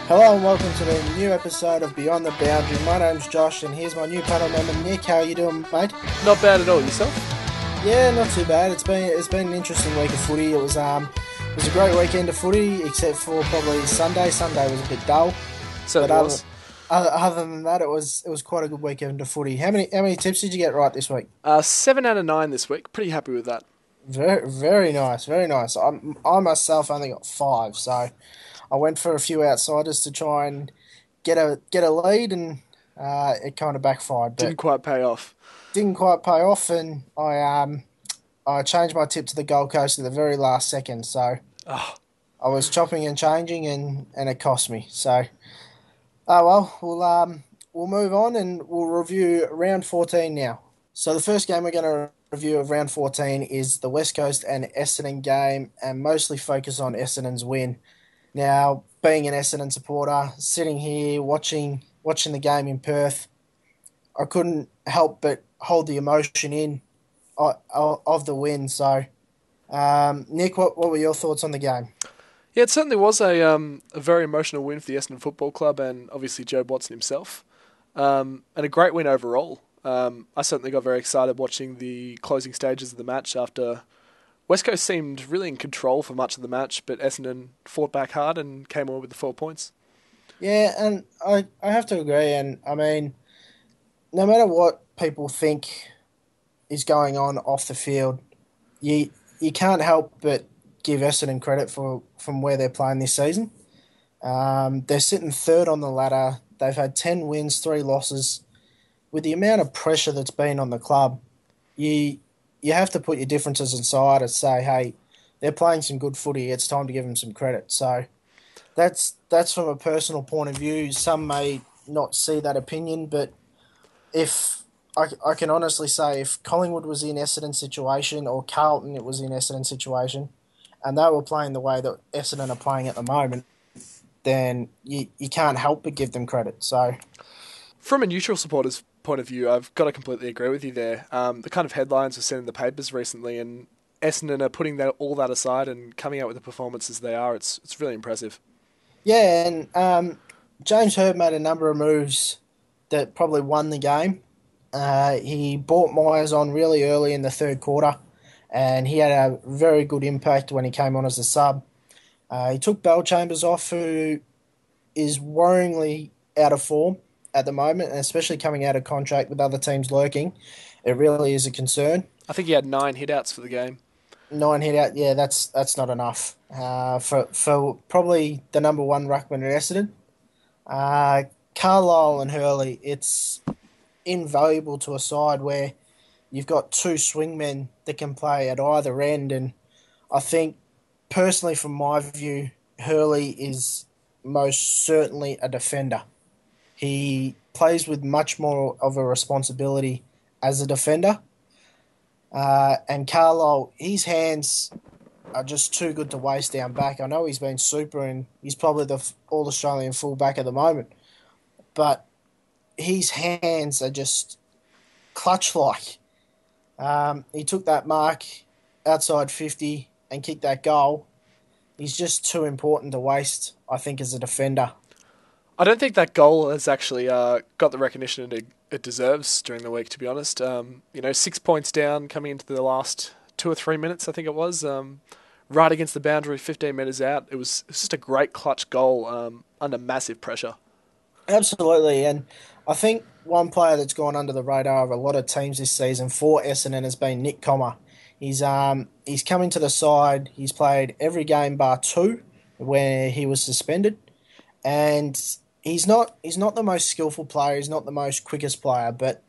Hello and welcome to the new episode of Beyond the Boundary. My name's Josh and here's my new panel member Nick. How are you doing, mate? Not bad at all. Yourself? Yeah, not too bad. It's been an interesting week of footy. It was a great weekend of footy, except for probably Sunday. Sunday was a bit dull. So it was. Other than that, it was quite a good weekend of footy. How many tips did you get right this week? 7 out of 9 this week. Pretty happy with that. Very nice, very nice. I myself only got 5, so I went for a few outsiders to try and get a lead, and it kind of backfired. But Didn't quite pay off. Didn't quite pay off, and I changed my tip to the Gold Coast at the very last second. So Oh, I was chopping and changing, and it cost me. So we'll move on and we'll review round 14 now. So the first game we're going to review of round 14 is the West Coast and Essendon game, and mostly focus on Essendon's win. Now, being an Essendon supporter, sitting here watching the game in Perth, I couldn't help but hold the emotion in of the win. So, Nick, what were your thoughts on the game? yeah, it certainly was a very emotional win for the Essendon Football Club and obviously Joe Watson himself. And a great win overall. I certainly got very excited watching the closing stages of the match after West Coast seemed really in control for much of the match, but Essendon fought back hard and came away with the 4 points. Yeah, and I have to agree. And I mean, no matter what people think is going on off the field, you can't help but give Essendon credit from where they're playing this season. They're sitting third on the ladder. They've had 10 wins, 3 losses. With the amount of pressure that's been on the club, you have to put your differences aside and say, hey, they're playing some good footy. It's time to give them some credit. So that's from a personal point of view. Some may not see that opinion, but if I can honestly say if Collingwood was in Essendon's situation or Carlton it was in Essendon's situation and they were playing the way that Essendon are playing at the moment, then you can't help but give them credit. So From a neutral supporter's point of view, I've got to completely agree with you there. The kind of headlines were seen in the papers recently, and Essendon are putting all that aside and coming out with the performances they are. It's really impressive. yeah, and James Hird made a number of moves that probably won the game. He brought Myers on really early in the third quarter, and he had a very good impact when he came on as a sub. He took Bellchambers off, who is worryingly out of form at the moment, and especially coming out of contract with other teams lurking. It really is a concern. I think he had 9 hit-outs for the game. 9 hit out, yeah, that's not enough for probably the number one ruckman at Essendon. Carlisle and Hurley, it's invaluable to a side where you've got 2 swingmen that can play at either end, and I think personally from my view, Hurley is most certainly a defender. He plays with much more of a responsibility as a defender. And Carlisle, his hands are just too good to waste down back. I know he's been super and he's probably the All-Australian fullback at the moment. But his hands are just clutch-like. He took that mark outside 50 and kicked that goal. He's just too important to waste, I think, as a defender. I don't think that goal has actually got the recognition it deserves during the week, to be honest. 6 points down coming into the last 2 or 3 minutes, I think it was, right against the boundary, 15 metres out. It was just a great clutch goal under massive pressure. Absolutely, and I think one player that's gone under the radar of a lot of teams this season for Essendon has been Nic Gysen. He's coming to the side. He's played every game bar 2 where he was suspended, and he's not the most skillful player. He's not the most quickest player, but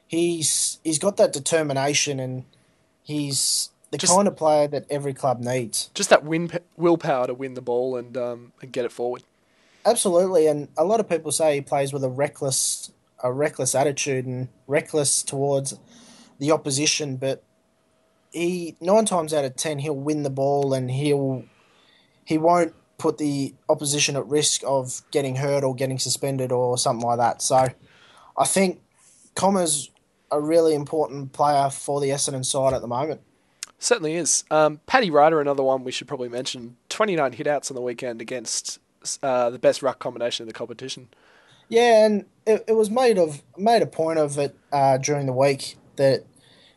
he's got that determination, and he's the kind of player that every club needs. Just that willpower to win the ball and get it forward. Absolutely, and a lot of people say he plays with a reckless attitude and reckless towards the opposition, but he 9 times out of 10 he'll win the ball and he won't put the opposition at risk of getting hurt or getting suspended or something like that. So I think Commer's a really important player for the Essendon side at the moment. Certainly is. Paddy Ryder, another one we should probably mention. 29 hit-outs on the weekend against the best ruck combination in the competition. Yeah, and it was made a point of it during the week that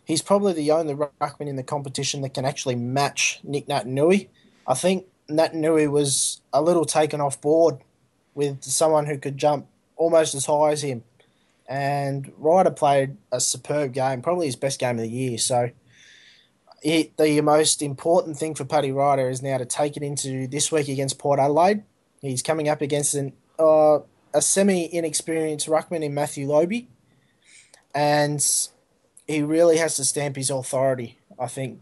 he's probably the only ruckman in the competition that can actually match Nick Naitanui. I think Naitanui was a little taken off board with someone who could jump almost as high as him. And Ryder played a superb game, probably his best game of the year. So the most important thing for Paddy Ryder is now to take it into this week against Port Adelaide. He's coming up against a semi-inexperienced ruckman in Matthew Lobe, and he really has to stamp his authority. I think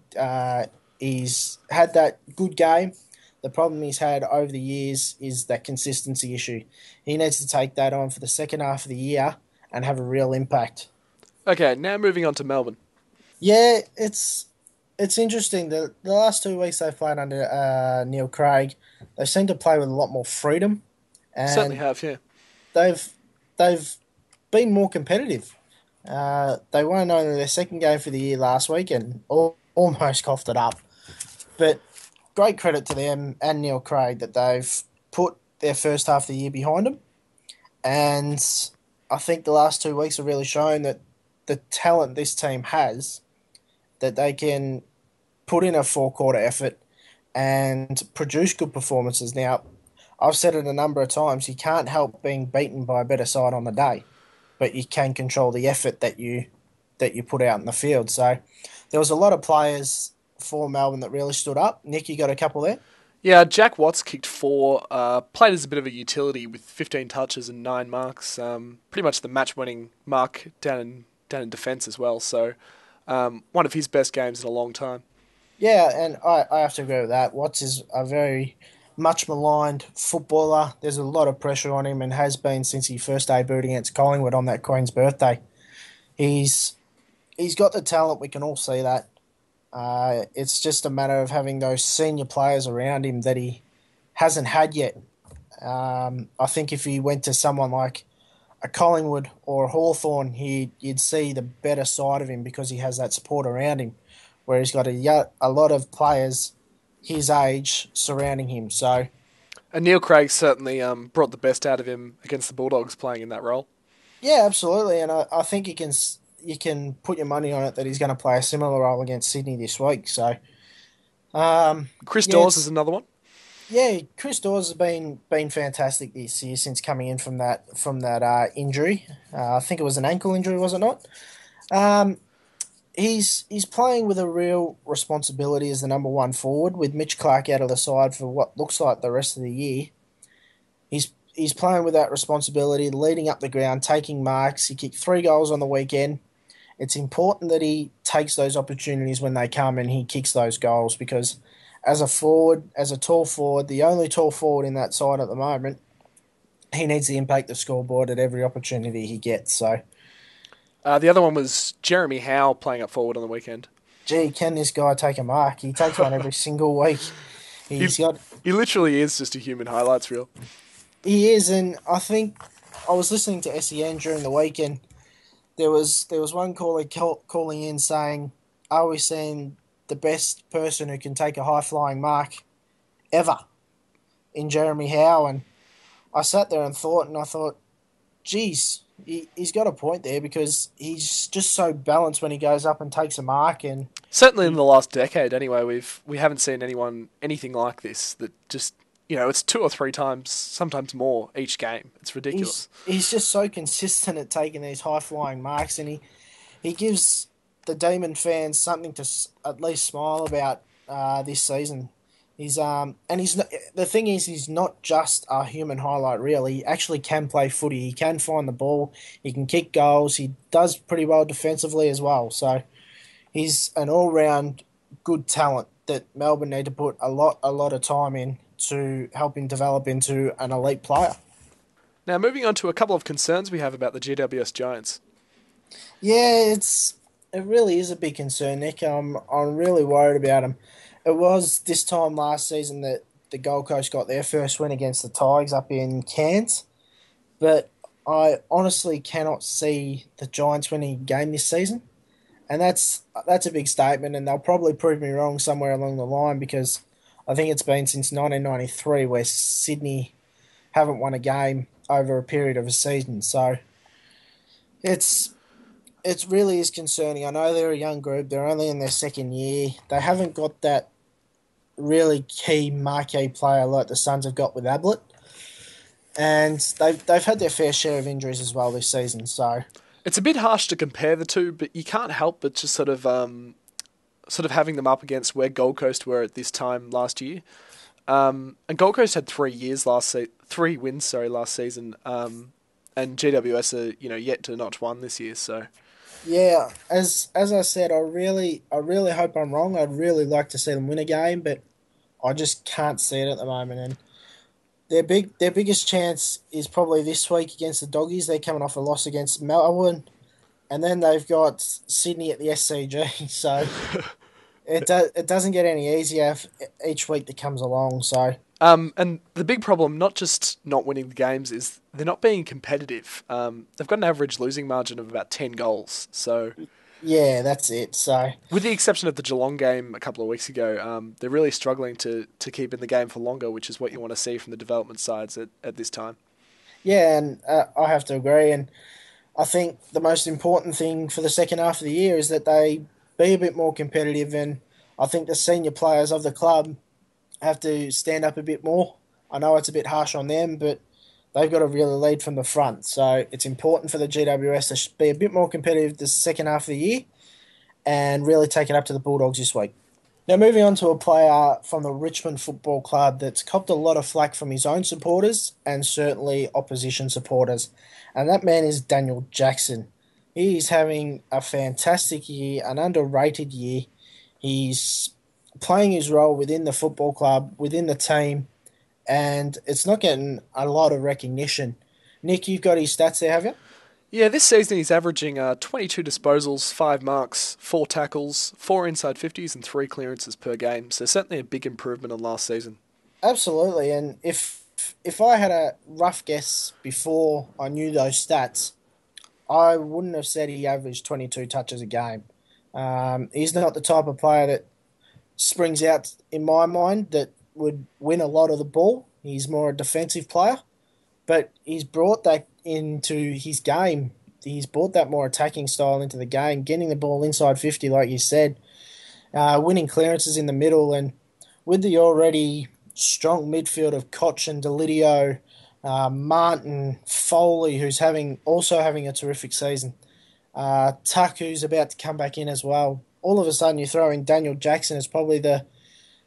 he's had that good game. The problem he's had over the years is that consistency issue. He needs to take that on for the second half of the year and have a real impact. Okay, now moving on to Melbourne. Yeah, it's interesting. The last 2 weeks they've played under Neil Craig, they seem to play with a lot more freedom, Certainly and have, yeah. they've they've been more competitive. They won only their second game for the year last week and almost coughed it up. But great credit to them and Neil Craig that they've put their first half of the year behind them. And I think the last 2 weeks have really shown that the talent this team has, that they can put in a four-quarter effort and produce good performances. Now, I've said it a number of times, you can't help being beaten by a better side on the day, but you can control the effort that you put out in the field. So there was a lot of players for Melbourne that really stood up. Nick, you got a couple there? Yeah, Jack Watts kicked four, played as a bit of a utility with 15 touches and 9 marks. Pretty much the match-winning mark down in defence as well. So one of his best games in a long time. Yeah, and I have to agree with that. Watts is a very much maligned footballer. There's a lot of pressure on him and has been since he first debuted against Collingwood on that Queen's birthday. He's he's got the talent. We can all see that. It's just a matter of having those senior players around him that he hasn't had yet. I think if he went to someone like a Collingwood or a Hawthorn, you'd see the better side of him because he has that support around him, where he's got a lot of players his age surrounding him. So, And Neil Craig certainly brought the best out of him against the Bulldogs playing in that role. yeah, absolutely. And I think you can put your money on it that he's going to play a similar role against Sydney this week. So, Chris yeah, Dawes is another one. yeah, Chris Dawes has been fantastic this year since coming in from that injury. I think it was an ankle injury, was it not? Um, he's playing with a real responsibility as the number one forward with Mitch Clark out of the side for what looks like the rest of the year. He's playing with that responsibility, leading up the ground, taking marks. He kicked 3 goals on the weekend. It's important that he takes those opportunities when they come and he kicks those goals because as a forward, as a tall forward, the only tall forward in that side at the moment, he needs to impact the scoreboard at every opportunity he gets. So, The other one was Jeremy Howe playing up forward on the weekend. gee, can this guy take a mark? He takes one every single week. He He's got he literally is just a human highlights reel. He is, and I think I was listening to SEN during the week, and there was one caller calling in saying, "Are we seeing the best person who can take a high flying mark ever in Jeremy Howe?" And I sat there and thought, geez, he's got a point there because he's just so balanced when he goes up and takes a mark, and Certainly in he, the last decade, anyway, we haven't seen anything like this. That just it's 2 or 3 times, sometimes more each game. It's ridiculous. he's just so consistent at taking these high flying marks, and he gives the Demon fans something to at least smile about this season. He's not, the thing is he's not just a human highlight reel. He actually can play footy. He can find the ball. He can kick goals. He does pretty well defensively as well. So he's an all round good talent that Melbourne need to put a lot of time in to help him develop into an elite player. Now, moving on to a couple of concerns we have about the GWS Giants. Yeah, it really is a big concern, Nick. I'm really worried about him. It was this time last season that the Gold Coast got their first win against the Tigers up in Cairns, but I honestly cannot see the Giants winning a game this season, and that's a big statement. And they'll probably prove me wrong somewhere along the line because I think it's been since 1993 where Sydney haven't won a game over a period of a season. So it's it really is concerning. I know they're a young group; they're only in their second year. They haven't got that really key marquee player like the Suns have got with Ablett, and they've had their fair share of injuries as well this season. So It's a bit harsh to compare the two, but you can't help but just sort of having them up against where Gold Coast were at this time last year. And Gold Coast had 3 wins, last season. And GWS are yet to notch one this year. So yeah, as I said, I really hope I'm wrong. I'd really like to see them win a game, but I just can't see it at the moment. And their biggest chance is probably this week against the Doggies. They're coming off a loss against Melbourne, and then they've got Sydney at the SCG. So it doesn't get any easier each week that comes along. So and the big problem, not just not winning the games, is they're not being competitive. They've got an average losing margin of about 10 goals. So yeah, that's it. So with the exception of the Geelong game a couple of weeks ago, they're really struggling to keep in the game for longer, which is what you want to see from the development sides at this time. yeah, and I have to agree. And I think the most important thing for the second half of the year is that they be a bit more competitive. And I think the senior players of the club have to stand up a bit more. I know it's a bit harsh on them, but they've got to really lead from the front. So it's important for the GWS to be a bit more competitive the second half of the year and really take it up to the Bulldogs this week. Now, moving on to a player from the Richmond Football Club that's copped a lot of flack from his own supporters and certainly opposition supporters, and that man is Daniel Jackson. He's having a fantastic year, an underrated year. He's playing his role within the football club, within the team, and it's not getting a lot of recognition. Nick, you've got his stats there, have you? Yeah, this season he's averaging 22 disposals, 5 marks, 4 tackles, 4 inside 50s, and 3 clearances per game. So certainly a big improvement on last season. Absolutely, and if I had a rough guess before I knew those stats, I wouldn't have said he averaged 22 touches a game. He's not the type of player that springs out in my mind that would win a lot of the ball. He's more a defensive player, but he's brought that into his game. He's brought that more attacking style into the game, getting the ball inside 50, like you said, winning clearances in the middle, and with the already strong midfield of Koch and Delidio, Martin, Foley, who's having a terrific season, Tuck, who's about to come back in as well. All of a sudden, you throw in Daniel Jackson as probably the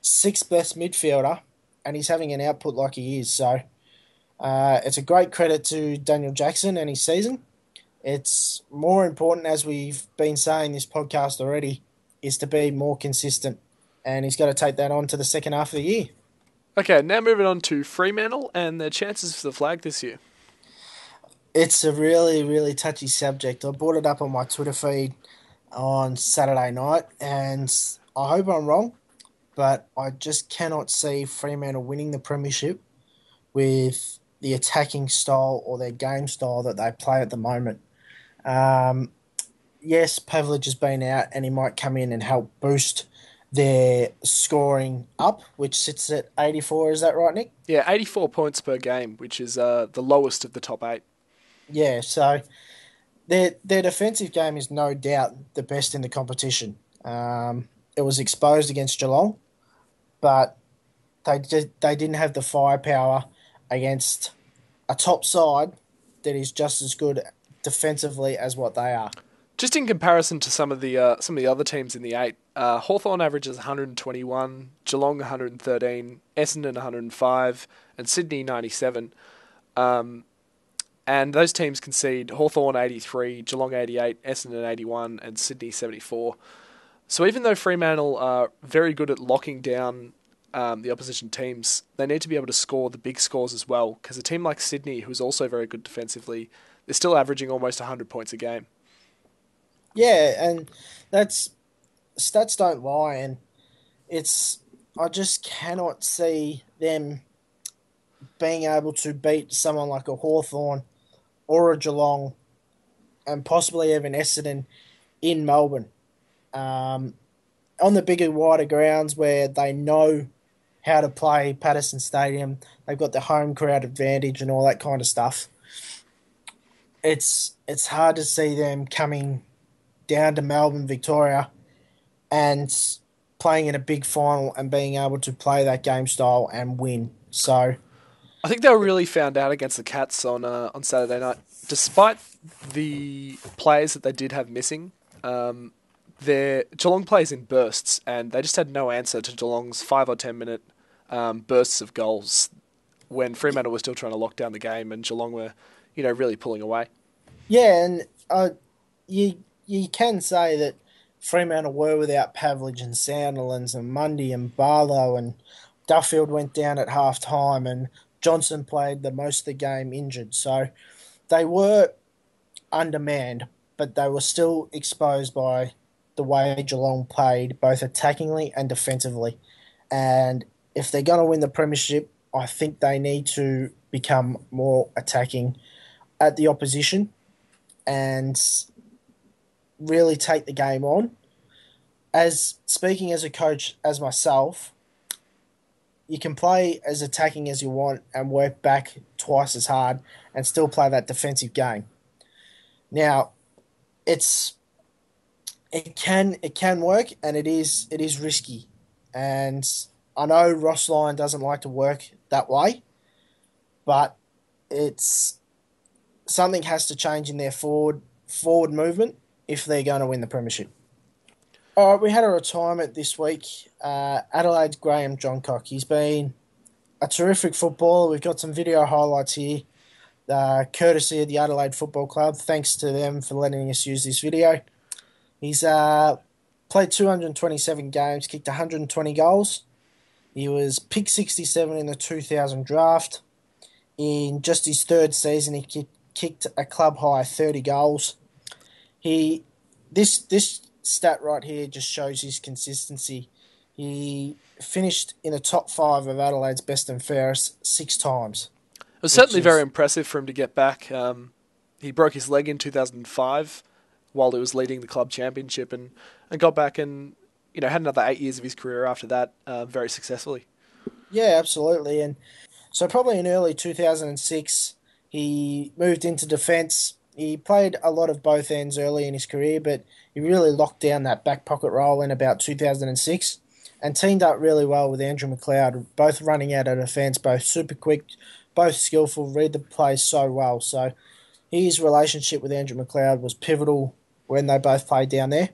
sixth best midfielder, and he's having an output like he is. So it's a great credit to Daniel Jackson and his season. It's more important, as we've been saying this podcast already, is to be more consistent, and he's got to take that on to the second half of the year. Okay, now moving on to Fremantle and their chances for the flag this year. It's a really, really touchy subject. I brought it up on my Twitter feed on Saturday night, and I hope I'm wrong, but I just cannot see Fremantle winning the premiership with the attacking style or their game style that they play at the moment. Um, yes, Pavlich has been out, and he might come in and help boost their scoring up, which sits at 84. Is that right, Nick? Yeah, 84 points per game, which is the lowest of the top 8. Yeah, so their defensive game is no doubt the best in the competition. It was exposed against Geelong, but they didn't have the firepower against a top side that is just as good defensively as what they are. Just in comparison to some of the other teams in the 8, Hawthorn averages 121, Geelong 113, Essendon 105, and Sydney 97. And those teams concede Hawthorn 83, Geelong 88, Essendon 81, and Sydney 74. So even though Fremantle are very good at locking down the opposition teams, they need to be able to score the big scores as well, because a team like Sydney, who's also very good defensively, they're still averaging almost 100 points a game. Yeah, and that's stats don't lie, and it's I just cannot see them being able to beat someone like a Hawthorn or a Geelong and possibly even Essendon in Melbourne. On the bigger, wider grounds where they know how to play Patterson Stadium. They've got the home crowd advantage and all that kind of stuff. It's hard to see them coming down to Melbourne, Victoria, and playing in a big final and being able to play that game style and win. So I think they were really found out against the Cats on Saturday night. Despite the players that they did have missing, their Geelong plays in bursts, and they just had no answer to Geelong's 5 or 10 minute bursts of goals when Fremantle was still trying to lock down the game, and Geelong were, really pulling away. yeah, and you can say that Fremantle were without Pavlich and Sandilands and Mundy and Barlow, and Duffield went down at half time, and Johnson played the most of the game injured. So they were undermanned, but they were still exposed by the way Geelong played, both attackingly and defensively. And if they're going to win the premiership, I think they need to become more attacking at the opposition and really take the game on. As speaking as a coach, as myself, you can play as attacking as you want and work back twice as hard and still play that defensive game. Now, it can work, and it is risky. And I know Ross Lyon doesn't like to work that way, but it's something has to change in their forward movement if they're going to win the premiership. All right, we had a retirement this week. Adelaide's Graham Johncock. He's been a terrific footballer. We've got some video highlights here, courtesy of the Adelaide Football Club. Thanks to them for letting us use this video. He's played 227 games, kicked 120 goals. He was pick 67 in the 2000 draft. In just his third season, he kicked a club high 30 goals. This stat right here just shows his consistency. He finished in the top 5 of Adelaide's best and fairest 6 times. It was certainly very impressive for him to get back. He broke his leg in 2005 while he was leading the club championship and got back and had another 8 years of his career after that very successfully. Yeah, absolutely. And so probably in early 2006, he moved into defence. He played a lot of both ends early in his career, but he really locked down that back pocket role in about 2006 and teamed up really well with Andrew McLeod, both running out of defence, both super quick, both skillful, read the play so well. So his relationship with Andrew McLeod was pivotal when they both played down there.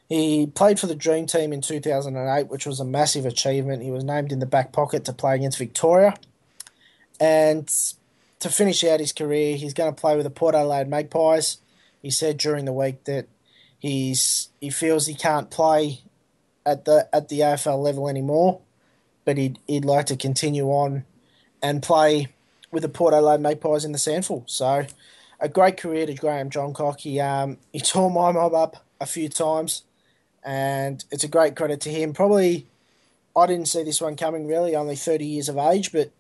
He played for the Dream Team in 2008, which was a massive achievement. He was named in the back pocket to play against Victoria. And to finish out his career, he's going to play with the Port Adelaide Magpies. He said during the week that he feels he can't play at the AFL level anymore, but he'd like to continue on and play with the Port Adelaide Magpies in the SANFL. So a great career to Graham Johncock. He tore my mob up a few times, and it's a great credit to him. Probably I didn't see this one coming really, only 30 years of age, but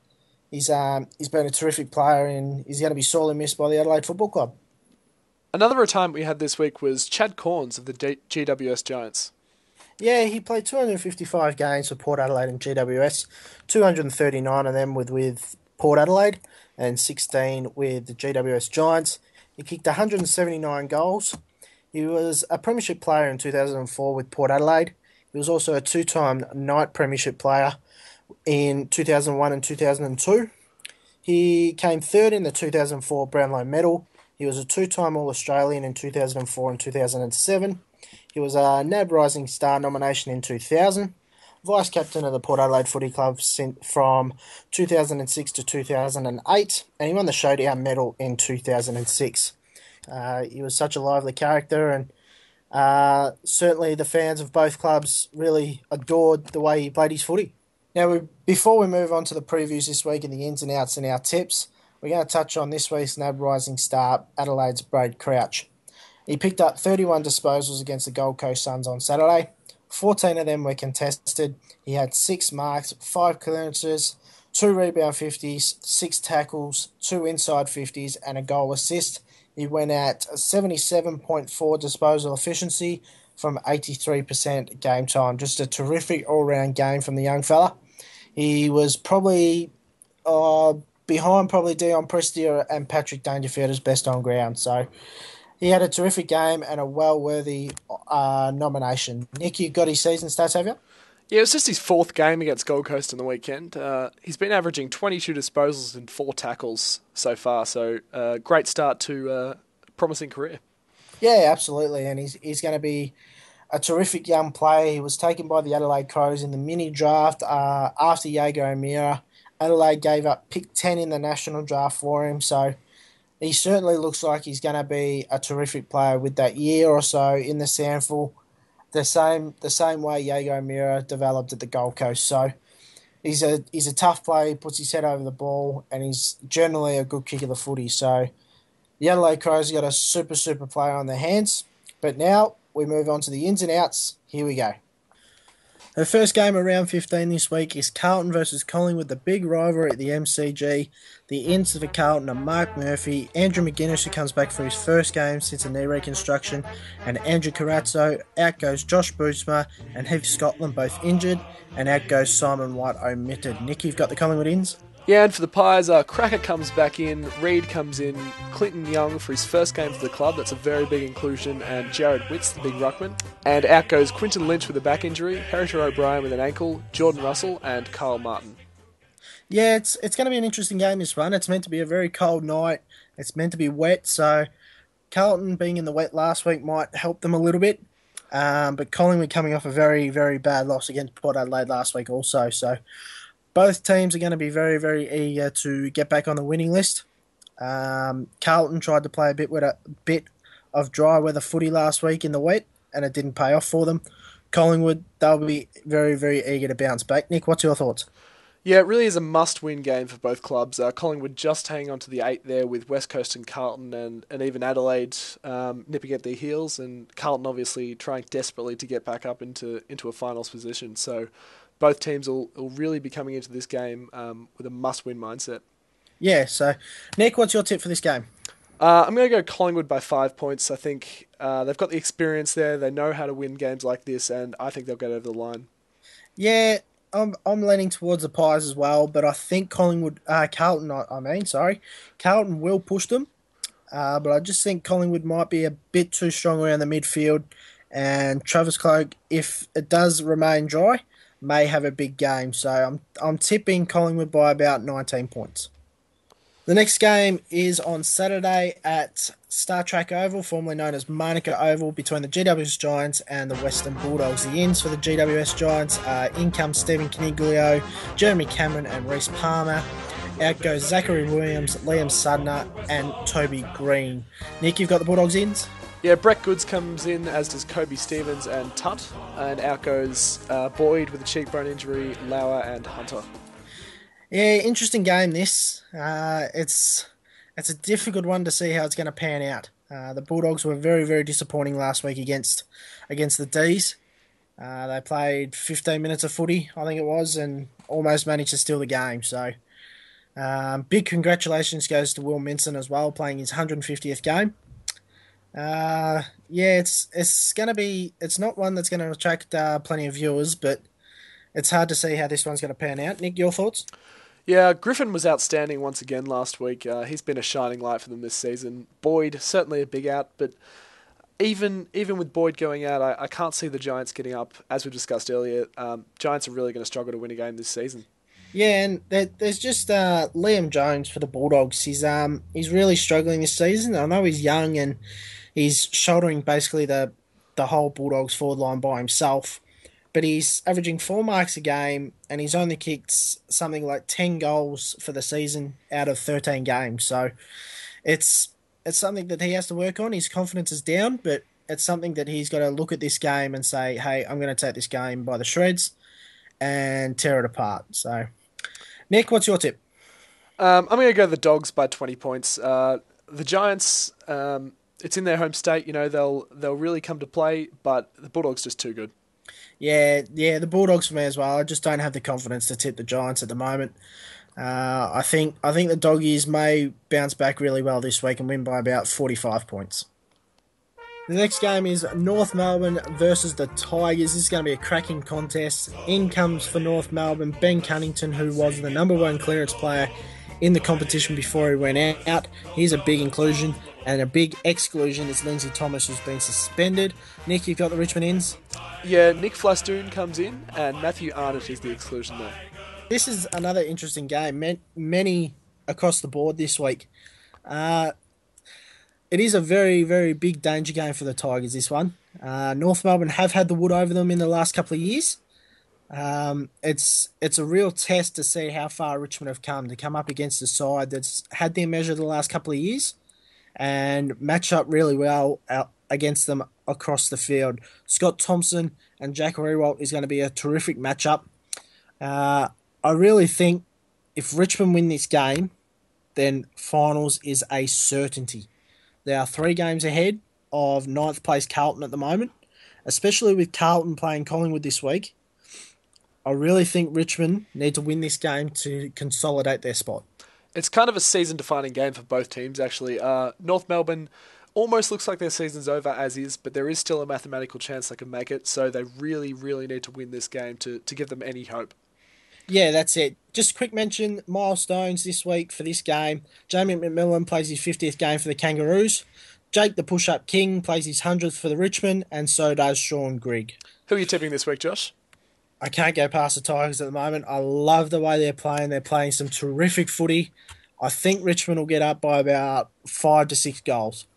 he's been a terrific player and he's going to be sorely missed by the Adelaide Football Club. Another retirement we had this week was Chad Corns of the GWS Giants. Yeah, he played 255 games for Port Adelaide and GWS, 239 of them with Port Adelaide and 16 with the GWS Giants. He kicked 179 goals. He was a premiership player in 2004 with Port Adelaide. He was also a 2-time night premiership player in 2001 and 2002. He came third in the 2004 Brownlow Medal. He was a 2-time All-Australian in 2004 and 2007. He was a NAB Rising Star nomination in 2000. Vice-captain of the Port Adelaide Footy Club from 2006 to 2008. And he won the Showdown Medal in 2006. He was such a lively character, and certainly the fans of both clubs really adored the way he played his footy. Now, before we move on to the previews this week and the ins and outs and our tips, we're going to touch on this week's NAB Rising Star, Adelaide's Braid Crouch. He picked up 31 disposals against the Gold Coast Suns on Saturday. 14 of them were contested. He had 6 marks, 5 clearances, 2 rebound 50s, 6 tackles, 2 inside 50s, and a goal assist. He went at 77.4 disposal efficiency from 83% game time. Just a terrific all-round game from the young fella. He was probably uh, behind probably Dion Prestia and Patrick Dangerfield as best on ground. So he had a terrific game and a well-worthy nomination. Nick, you got his season stats, have you? Yeah, it was just his fourth game against Gold Coast on the weekend. He's been averaging 22 disposals and 4 tackles so far, so great start to a promising career. Yeah, absolutely, and he's going to be a terrific young player. He was taken by the Adelaide Crows in the mini draft after Jaeger O'Meara. Adelaide gave up pick 10 in the national draft for him, so he certainly looks like he's going to be a terrific player with that year or so in the SANFL, the same way Jaeger O'Meara developed at the Gold Coast. So he's a tough player, he puts his head over the ball, and he's generally a good kick of the footy. So the Adelaide Crows have got a super player on their hands. But now we move on to the ins and outs. Here we go. The first game of round 15 this week is Carlton versus Collingwood, the big rivalry at the MCG. The ins for Carlton are Mark Murphy, Andrew McGuinness, who comes back for his first game since a knee reconstruction, and Andrew Carazzo. Out goes Josh Boosma and Heath Scotland, both injured, and out goes Simon White, omitted. Nick, you've got the Collingwood ins? Yeah, and for the Pies, Cracker comes back in, Reid comes in, Clinton Young for his first game for the club, that's a very big inclusion, and Jared Witts, the big ruckman. And out goes Quinton Lynch with a back injury, Heriter O'Brien with an ankle, Jordan Russell, and Kyle Martin. Yeah, it's going to be an interesting game, this one. It's meant to be a very cold night. It's meant to be wet, so Carlton being in the wet last week might help them a little bit. But Collingwood coming off a very, very bad loss against Port Adelaide last week also, so both teams are going to be very, very eager to get back on the winning list. Carlton tried to play a bit of dry weather footy last week in the wet, and it didn't pay off for them. Collingwood, they'll be very, very eager to bounce back. Nick, what's your thoughts? Yeah, it really is a must-win game for both clubs. Collingwood just hanging on to the 8 there with West Coast and Carlton and even Adelaide nipping at their heels, and Carlton obviously trying desperately to get back up into a finals position. So both teams will really be coming into this game with a must-win mindset. Yeah, so Nick, what's your tip for this game? I'm going to go Collingwood by 5 points. I think they've got the experience there. They know how to win games like this, and I think they'll get over the line. Yeah, I'm leaning towards the Pies as well, but I think Carlton will push them. But I just think Collingwood might be a bit too strong around the midfield, and Travis Cloak, if it does remain dry, may have a big game. So I'm tipping Collingwood by about 19 points. The next game is on Saturday at Star Trek Oval, formerly known as Monica Oval, between the GWS Giants and the Western Bulldogs. The ins for the GWS Giants are in comes Stephen Caniglio, Jeremy Cameron and Reece Palmer. Out goes Zachary Williams, Liam Sudner and Toby Green. Nick, you've got the Bulldogs ins? Yeah, Brett Goods comes in, as does Kobe Stevens and Tutt. And out goes Boyd with a cheekbone injury, Lauer and Hunter. Yeah, interesting game this. It's a difficult one to see how it's going to pan out. The Bulldogs were very, very disappointing last week against the D's. They played 15 minutes of footy, I think it was, and almost managed to steal the game. So big congratulations goes to Will Minson as well, playing his 150th game. Yeah, it's going to be. It's not one that's going to attract plenty of viewers, but it's hard to see how this one's going to pan out. Nick, your thoughts? Yeah, Griffin was outstanding once again last week. He's been a shining light for them this season. Boyd, certainly a big out, but even with Boyd going out, I can't see the Giants getting up. As we discussed earlier, Giants are really going to struggle to win a game this season. Yeah, and there's just Liam Jones for the Bulldogs. He's really struggling this season. I know he's young and he's shouldering basically the whole Bulldogs forward line by himself. But he's averaging 4 marks a game, and he's only kicked something like 10 goals for the season out of 13 games. So it's something that he has to work on. His confidence is down, but it's something that he's got to look at this game and say, hey, I'm going to take this game by the shreds and tear it apart. So, Nick, what's your tip? I'm going to go the Dogs by 20 points. The Giants, it's in their home state. You know, they'll really come to play, but the Bulldogs just too good. Yeah, the Bulldogs for me as well. I just don't have the confidence to tip the Giants at the moment. I think the Doggies may bounce back really well this week and win by about 45 points. The next game is North Melbourne versus the Tigers. This is going to be a cracking contest. In comes for North Melbourne Ben Cunnington, who was the number one clearance player in the competition before he went out. He's a big inclusion, and a big exclusion is Lindsay Thomas, who's been suspended. Nick, you've got the Richmond ins? Yeah, Nick Flastoon comes in, and Matthew Arnott is the exclusion there. This is another interesting game. Many across the board this week. It is a very, very big danger game for the Tigers, this one. North Melbourne have had the wood over them in the last couple of years. It's a real test to see how far Richmond have come to come up against a side that's had their measure the last couple of years and match up really well against them across the field. Scott Thompson and Jack Rewalt is going to be a terrific matchup. I really think if Richmond win this game, then finals is a certainty. There are 3 games ahead of 9th place Carlton at the moment, especially with Carlton playing Collingwood this week. I really think Richmond need to win this game to consolidate their spot. It's kind of a season-defining game for both teams, actually. North Melbourne almost looks like their season's over as is, but there is still a mathematical chance they can make it, so they really, really need to win this game to give them any hope. Yeah, that's it. Just a quick mention, milestones this week for this game. Jamie McMillan plays his 50th game for the Kangaroos. Jake the Push-Up King plays his 100th for the Richmond, and so does Sean Grigg. Who are you tipping this week, Josh? I can't go past the Tigers at the moment. I love the way they're playing. They're playing some terrific footy. I think Richmond will get up by about 5 to 6 goals.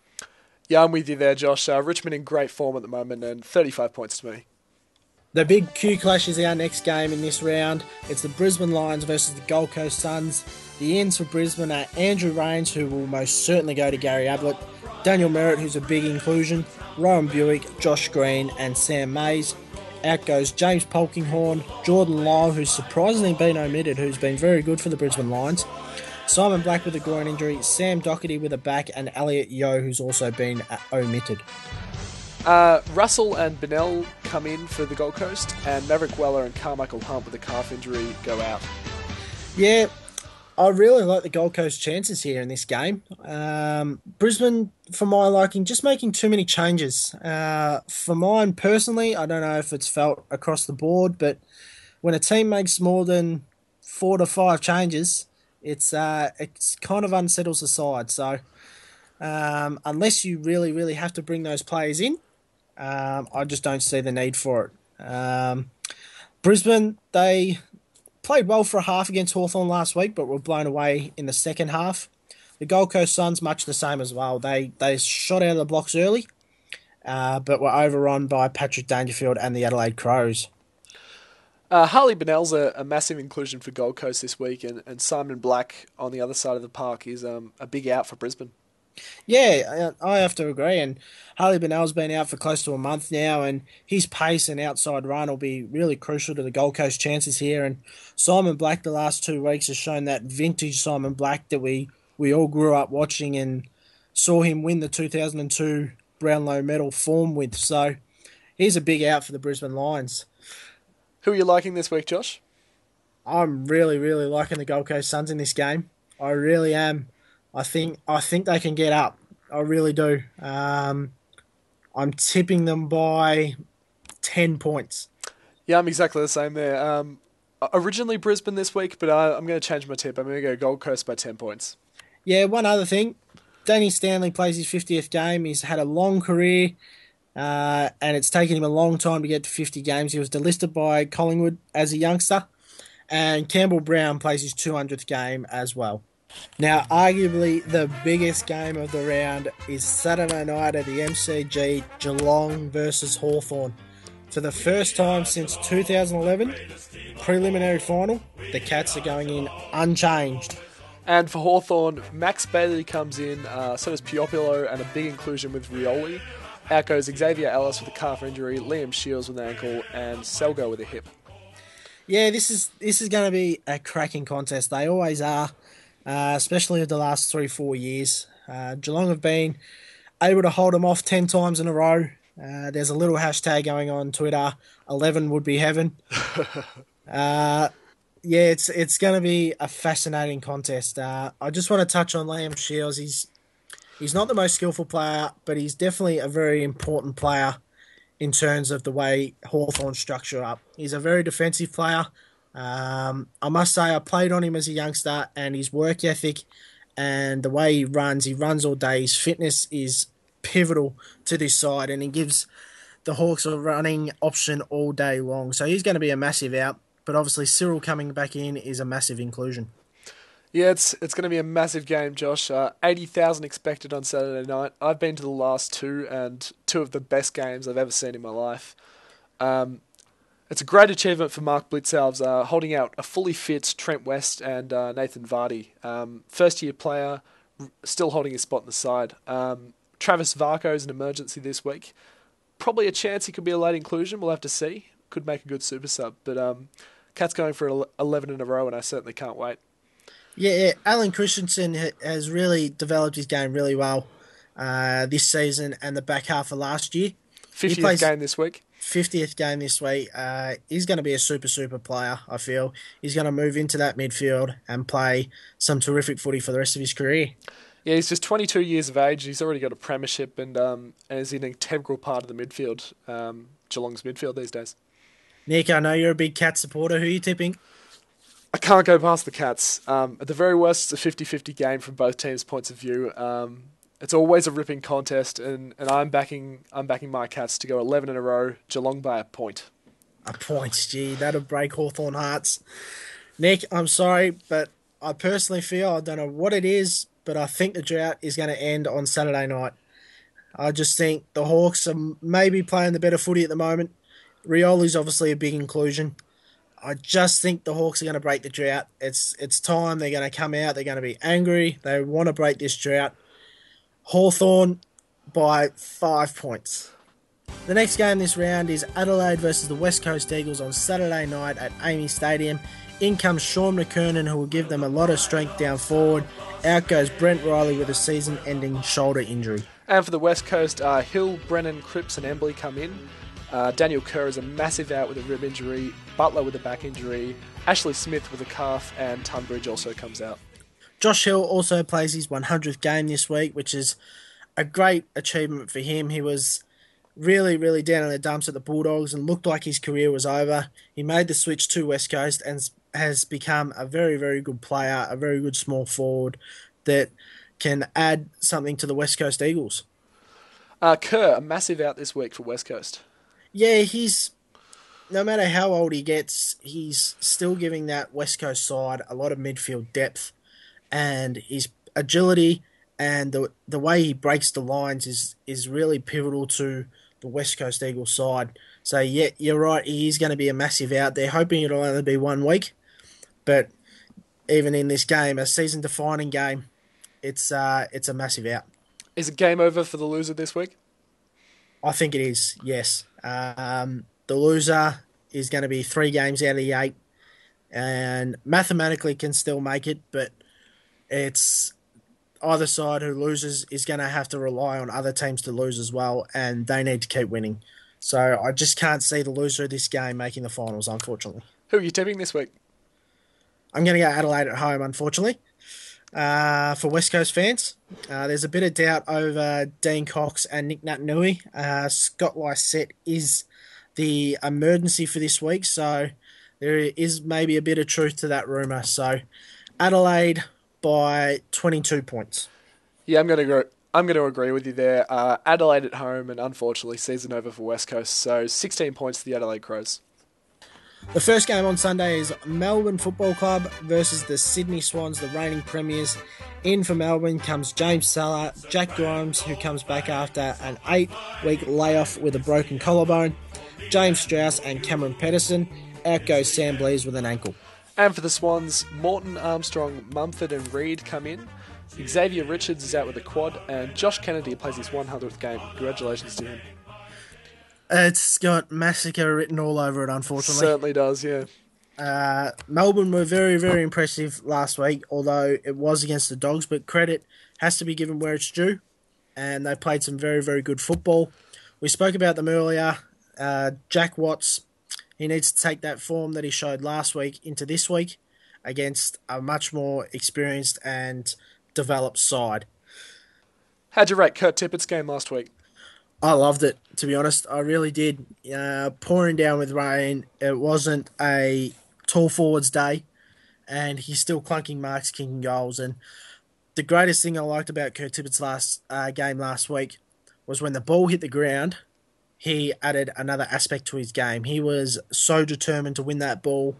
Yeah, I'm with you there, Josh. Richmond in great form at the moment, and 35 points to me. The big Q clash is our next game in this round. It's the Brisbane Lions versus the Gold Coast Suns. The ends for Brisbane are Andrew Rains, who will most certainly go to Gary Ablett, Daniel Merritt, who's a big inclusion, Rowan Buick, Josh Green, and Sam Mays. Out goes James Polkinghorne, Jordan Lyle, who's surprisingly been omitted, who's been very good for the Brisbane Lions, Simon Black with a groin injury, Sam Doherty with a back, and Elliot Yeo, who's also been omitted. Russell and Bennell come in for the Gold Coast, and Maverick Weller and Carmichael Hunt with a calf injury go out. Yeah, I really like the Gold Coast chances here in this game. Brisbane, for my liking, just making too many changes. For mine personally, I don't know if it's felt across the board, but when a team makes more than 4 to 5 changes, it's kind of unsettles the side. So unless you really, really have to bring those players in, I just don't see the need for it. Brisbane, they played well for a half against Hawthorn last week, but were blown away in the second half. The Gold Coast Suns, much the same as well. They shot out of the blocks early, but were overrun by Patrick Dangerfield and the Adelaide Crows. Harley Bennell's a massive inclusion for Gold Coast this week, and Simon Black on the other side of the park is a big out for Brisbane. Yeah, I have to agree. And Harley Bennell's been out for close to a month now, and his pace and outside run will be really crucial to the Gold Coast chances here. And Simon Black the last 2 weeks has shown that vintage Simon Black that we all grew up watching and saw him win the 2002 Brownlow medal form with. So he's a big out for the Brisbane Lions. Who are you liking this week, Josh? I'm really, really liking the Gold Coast Suns in this game. I really am. I think they can get up. I really do. I'm tipping them by 10 points. Yeah, I'm exactly the same there. Originally Brisbane this week, but I'm going to change my tip. I'm going to go Gold Coast by 10 points. Yeah, one other thing. Danny Stanley plays his 50th game. He's had a long career, and it's taken him a long time to get to 50 games. He was delisted by Collingwood as a youngster. And Campbell Brown plays his 200th game as well. Now, arguably the biggest game of the round is Saturday night at the MCG, Geelong versus Hawthorn. For the first time since 2011, preliminary final, the Cats are going in unchanged. And for Hawthorn, Max Bailey comes in, so does Piopulo, and a big inclusion with Rioli. Out goes Xavier Ellis with a calf injury, Liam Shields with an ankle, and Selgo with a hip. Yeah, this is going to be a cracking contest. They always are. Especially the last 3-4 years. Geelong have been able to hold them off 10 times in a row. There's a little hashtag going on Twitter, 11 would be heaven. Yeah, it's going to be a fascinating contest. I just want to touch on Liam Shields. He's not the most skillful player, but he's definitely a very important player in terms of the way Hawthorn structure up. He's a very defensive player. I must say I played on him as a youngster, and his work ethic and the way he runs all day. His fitness is pivotal to this side, and he gives the Hawks a running option all day long. So he's going to be a massive out, but obviously Cyril coming back in is a massive inclusion. Yeah, it's going to be a massive game, Josh. 80,000 expected on Saturday night. I've been to the last two, and two of the best games I've ever seen in my life. It's a great achievement for Mark Blitzalves, holding out a fully fit Trent West and Nathan Vardy. First-year player, still holding his spot in the side. Travis Varco is an emergency this week. Probably a chance he could be a late inclusion. We'll have to see. Could make a good super sub. But Cat's going for 11 in a row, and I certainly can't wait. Yeah, Alan Christensen has really developed his game really well this season and the back half of last year. 50th game this week. 50th game this week. He's going to be a super player, I feel. He's going to move into that midfield and play some terrific footy for the rest of his career. Yeah, he's just 22 years of age. He's already got a premiership and is an integral part of the midfield, Geelong's midfield these days. Nick, I know you're a big Cat supporter. Who are you tipping? I can't go past the Cats. At the very worst, it's a 50-50 game from both teams' points of view. It's always a ripping contest, and I'm backing my Cats to go 11 in a row, Geelong by a point. A point, gee, that'll break Hawthorn hearts. Nick, I'm sorry, but I personally feel, I don't know what it is, but I think the drought is going to end on Saturday night. I just think the Hawks are maybe playing the better footy at the moment. Rioli's obviously a big inclusion. I just think the Hawks are going to break the drought. It's time. They're going to come out. They're going to be angry. They want to break this drought. Hawthorn by 5 points. The next game this round is Adelaide versus the West Coast Eagles on Saturday night at Amy Stadium. In comes Sean McKernan, who will give them a lot of strength down forward. Out goes Brent Riley with a season-ending shoulder injury. And for the West Coast, Hill, Brennan, Cripps and Embley come in. Daniel Kerr is a massive out with a rib injury, Butler with a back injury, Ashley Smith with a calf, and Tunbridge also comes out. Josh Hill also plays his 100th game this week, which is a great achievement for him. He was really down in the dumps at the Bulldogs and looked like his career was over. He made the switch to West Coast and has become a very good player, a very good small forward that can add something to the West Coast Eagles. Kerr, a massive out this week for West Coast. Yeah, no matter how old he gets, he's still giving that West Coast side a lot of midfield depth, and his agility and the way he breaks the lines is really pivotal to the West Coast Eagles side. So yeah, you're right, he is going to be a massive out. They're hoping it'll only be 1 week, but even in this game, a season-defining game, it's a massive out. Is it game over for the loser this week? I think it is, yes. The loser is going to be 3 games out of the 8 and mathematically can still make it, but it's either side who loses is going to have to rely on other teams to lose as well, and they need to keep winning. So I just can't see the loser of this game making the finals, unfortunately. Who are you tipping this week? I'm going to go Adelaide at home, unfortunately. For West Coast fans, there's a bit of doubt over Dean Cox and Nick Naitanui. Scott Lysette is the emergency for this week, so there is maybe a bit of truth to that rumour. So Adelaide by 22 points. Yeah, I'm going to agree with you there. Adelaide at home, and unfortunately season over for West Coast, so 16 points to the Adelaide Crows. The first game on Sunday is Melbourne Football Club versus the Sydney Swans, the reigning premiers. In for Melbourne comes James Salah, Jack Grimes, who comes back after an 8-week layoff with a broken collarbone, James Strauss and Cameron Pedersen. Out goes Sam Blease with an ankle. And for the Swans, Morton, Armstrong, Mumford and Reid come in. Xavier Richards is out with a quad, and Josh Kennedy plays his 100th game. Congratulations to him. It's got massacre written all over it, unfortunately. Certainly does, yeah. Melbourne were very impressive last week, although it was against the Dogs, but credit has to be given where it's due, and they played some very good football. We spoke about them earlier. Jack Watts, he needs to take that form that he showed last week into this week against a much more experienced and developed side. How'd you rate Kurt Tippett's game last week? I loved it, to be honest. I really did. Pouring down with rain. It wasn't a tall forwards day, and he's still clunking marks, kicking goals. And the greatest thing I liked about Kurt Tippett's last game last week was when the ball hit the ground, he added another aspect to his game. He was so determined to win that ball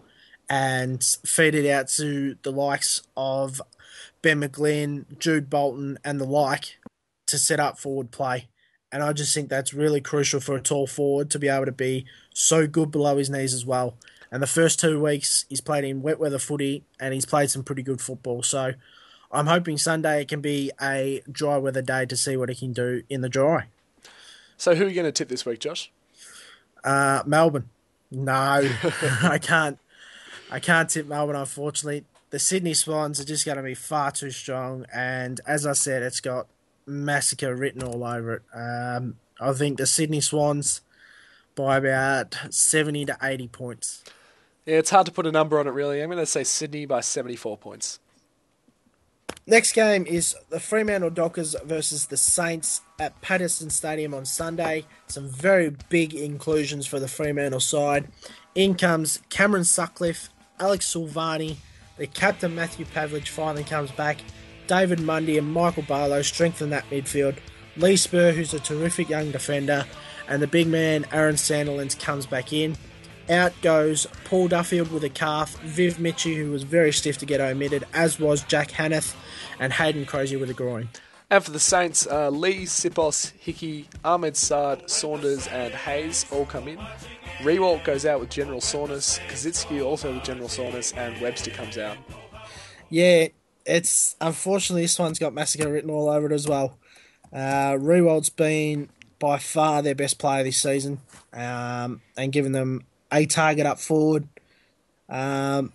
and feed it out to the likes of Ben McGlynn, Jude Bolton, and the like to set up forward play. And I just think that's really crucial for a tall forward to be able to be so good below his knees as well. And the first 2 weeks, he's played in wet weather footy and he's played some pretty good football. So I'm hoping Sunday it can be a dry weather day to see what he can do in the dry. So who are you going to tip this week, Josh? Melbourne. No, I can't. I can't tip Melbourne, unfortunately. The Sydney Swans are just going to be far too strong. And as I said, it's got massacre written all over it. I think the Sydney Swans by about 70 to 80 points. Yeah, it's hard to put a number on it, really. I'm going to say Sydney by 74 points. Next game is the Fremantle Dockers versus the Saints at Patterson Stadium on Sunday. Some very big inclusions for the Fremantle side. In comes Cameron Sutcliffe, Alex Silvani, the captain Matthew Pavlich finally comes back. David Mundy and Michael Barlow strengthen that midfield. Lee Spur, who's a terrific young defender, and the big man Aaron Sandilands comes back in. Out goes Paul Duffield with a calf, Viv Mitchie, who was very stiff to get omitted, as was Jack Hanneth, and Hayden Crozier with a groin. And for the Saints, Lee, Sipos, Hickey, Ahmed Saad, Saunders and Hayes all come in. Rewalt goes out with general soreness, Kazitsky also with general soreness, and Webster comes out. Yeah, it's unfortunately this one's got massacre written all over it as well. Rewalt's been by far their best player this season, and given them a target up forward. The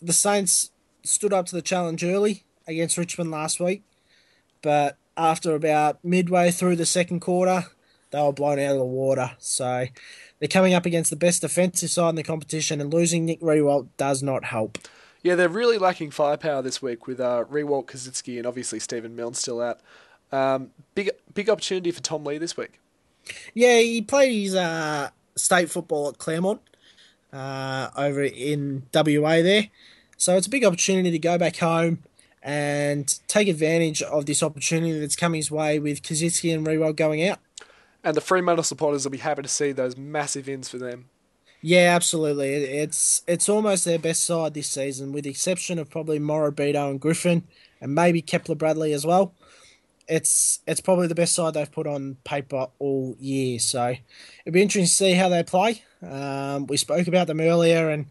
Saints stood up to the challenge early against Richmond last week, but after about midway through the second quarter, they were blown out of the water. So they're coming up against the best defensive side in the competition, and losing Nick Rewalt does not help. Yeah, they're really lacking firepower this week with Rewalt, Kazitsky, and obviously Stephen Milne still out. Big opportunity for Tom Lee this week. Yeah, he played his state football at Claremont over in WA there. So it's a big opportunity to go back home and take advantage of this opportunity that's come his way with Kazitsky and Rewalt going out. And the Fremantle supporters will be happy to see those massive ins for them. Yeah, absolutely. It's almost their best side this season, with the exception of probably Morabito and Griffin, and maybe Kepler Bradley as well. It's probably the best side they've put on paper all year. So it'll be interesting to see how they play. We spoke about them earlier, and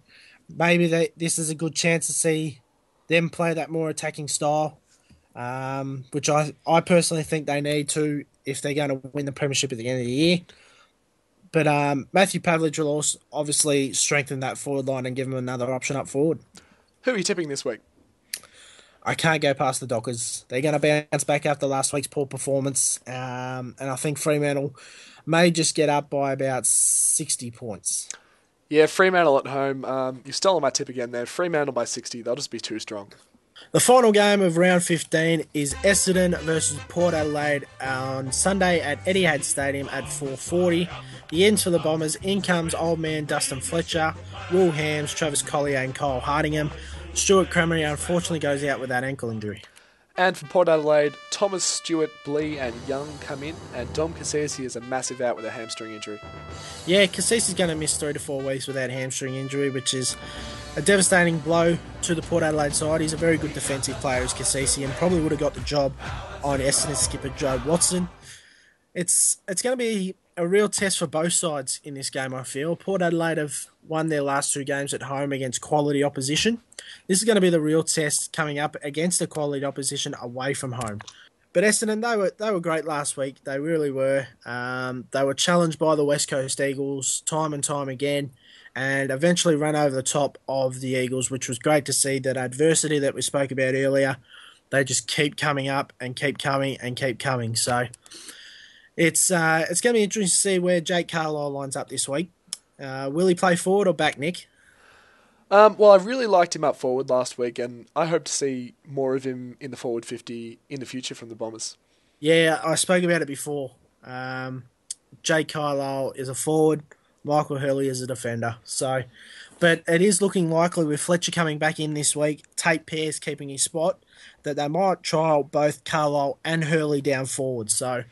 maybe this is a good chance to see them play that more attacking style, which I personally think they need to if they're going to win the premiership at the end of the year. But Matthew Pavlich will also obviously strengthen that forward line and give them another option up forward. Who are you tipping this week? I can't go past the Dockers. They're going to bounce back after last week's poor performance. And I think Fremantle may just get up by about 60 points. Yeah, Fremantle at home. You've stolen my tip again there. Fremantle by 60. They'll just be too strong. The final game of round 15 is Essendon versus Port Adelaide on Sunday at Etihad Stadium at 4:40. The ends for the Bombers. In comes old man Dustin Fletcher, Will Hams, Travis Collier and Kyle Hardingham. Stuart Cramery unfortunately goes out with that ankle injury. And for Port Adelaide, Thomas, Stewart, Blee and Young come in, and Dom Cassisi is a massive out with a hamstring injury. Yeah, Cassisi's going to miss 3 to 4 weeks with that hamstring injury, which is a devastating blow to the Port Adelaide side. He's a very good defensive player, as Cassisi, and probably would have got the job on Essendon skipper Joe Watson. It's going to be a real test for both sides in this game, I feel. Port Adelaide have won their last 2 games at home against quality opposition. This is going to be the real test coming up against a quality opposition away from home. But Essendon, they were great last week. They really were. They were challenged by the West Coast Eagles time and time again, and eventually ran over the top of the Eagles, which was great to see. That adversity that we spoke about earlier, they just keep coming up and keep coming and keep coming. So it's going to be interesting to see where Jake Carlisle lines up this week. Will he play forward or back, Nick? Well, I really liked him up forward last week, and I hope to see more of him in the forward 50 in the future from the Bombers. Yeah, I spoke about it before. Jake Carlisle is a forward. Michael Hurley is a defender. So, but it is looking likely with Fletcher coming back in this week, Tate Pearce keeping his spot, that they might trial both Carlisle and Hurley down forward. So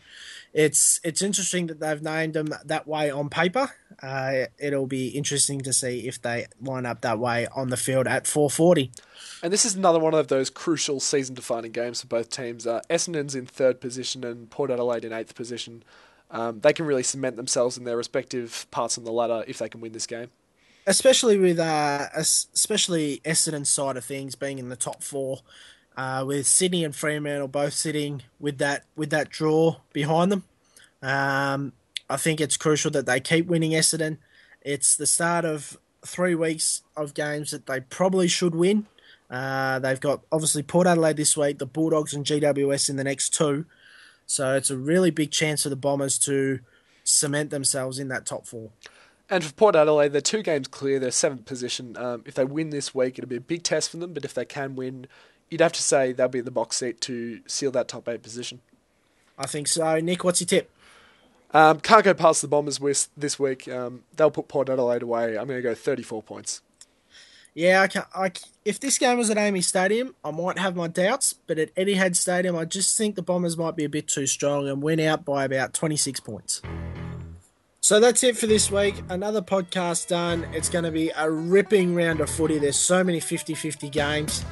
it's interesting that they've named them that way on paper. It'll be interesting to see if they line up that way on the field at 4:40. And this is another one of those crucial season-defining games for both teams. Essendon's in third position and Port Adelaide in eighth position. They can really cement themselves in their respective parts on the ladder if they can win this game. Especially with especially Essendon's side of things being in the top four, with Sydney and Fremantle both sitting with that draw behind them. I think it's crucial that they keep winning Essendon. It's the start of 3 weeks of games that they probably should win. They've got obviously Port Adelaide this week, the Bulldogs and GWS in the next two. So it's a really big chance for the Bombers to cement themselves in that top four. And for Port Adelaide, they're 2 games clear. They're 7th position. If they win this week, it'll be a big test for them. But if they can win, you'd have to say they'll be in the box seat to seal that top 8 position. I think so. Nick, what's your tip? Can't go past the Bombers this week. They'll put Port Adelaide away. I'm going to go 34 points. Yeah, if this game was at Amy Stadium, I might have my doubts. But at Etihad Stadium, I just think the Bombers might be a bit too strong and win out by about 26 points. So that's it for this week. Another podcast done. It's going to be a ripping round of footy. There's so many 50-50 games.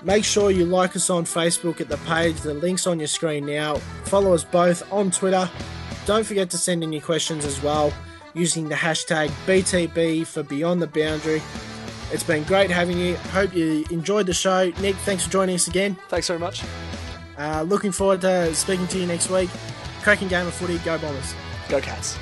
Make sure you like us on Facebook at the page. The link's on your screen now. Follow us both on Twitter. Don't forget to send in your questions as well using the hashtag BTB for Beyond the Boundary. It's been great having you. Hope you enjoyed the show. Nick, thanks for joining us again. Thanks very much. Looking forward to speaking to you next week. Cracking game of footy. Go Bombers. Go Cats.